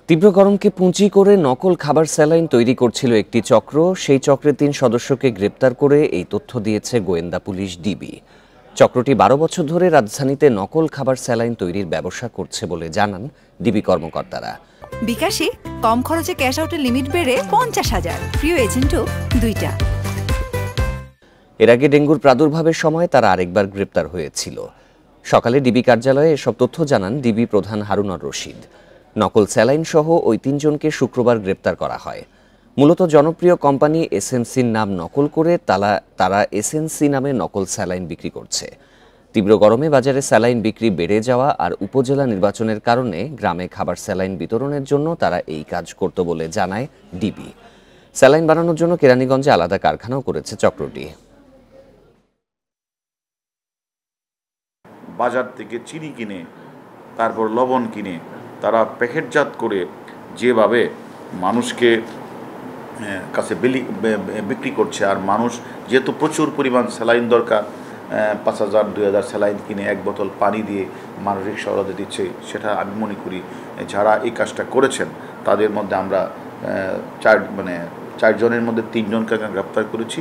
তীব্র গরমকে পুঁজি করে নকল খাবার স্যালাইন তৈরি করছিল একটি চক্র। সেই চক্রের ৩ সদস্যকে গ্রেপ্তার করে এই তথ্য দিয়েছে গোয়েন্দা পুলিশ ডিবি। চক্রটি ১২ বছর ধরে রাজধানীতে নকল খাবার স্যালাইন তৈরির ব্যবসা করছে বলে জানান ডিবি কর্মকর্তারা। বিকাশে কম খরচে ক্যাশ আউটের লিমিট বেড়ে ৫০,০০০, প্রিয় এজেন্টও ২টা। এর আগে ডেঙ্গুর প্রাদুর্ভাবের সময় তারা আরেকবার গ্রেপ্তার হয়েছিল। সকালে ডিবি কার্যালয়ে এসব তথ্য জানান ডিবি প্রধান হারুনুর রশিদ। নকল স্যালাইন সহ ওই ৩ জনকে শুক্রবার গ্রেপ্তার করা হয়। মূলত জনপ্রিয় কোম্পানি এসএমসির নাম নকল করে তারা এসএনসি নামে নকল স্যালাইন বিক্রি করছে। তীব্র গরমে বাজারে স্যালাইন বিক্রি বেড়ে যাওয়া আর উপজেলা নির্বাচনের কারণে গ্রামে খাবার স্যালাইন বিতরণের জন্য তারা এই কাজ করত বলে জানায় ডিবি। স্যালাইন বানানোর জন্য কেরানীগঞ্জে আলাদা কারখানাও করেছে চক্রটি। বাজার থেকে চিনি কিনে তারপর লবণ কিনে তারা প্যাকেটজাত করে যেভাবে মানুষকে কাছে বিক্রি করছে, আর মানুষ যেহেতু প্রচুর পরিমাণ স্যালাইন দরকার, ৫,০০০ ২,০০০ স্যালাইন কিনে এক বোতল পানি দিয়ে মানসিক সহায়তা দিচ্ছে, সেটা আমি মনে করি যারা এই কাজটা করেছেন তাদের মধ্যে আমরা ৪ জনের মধ্যে ৩ জনকে গ্রেপ্তার করেছি।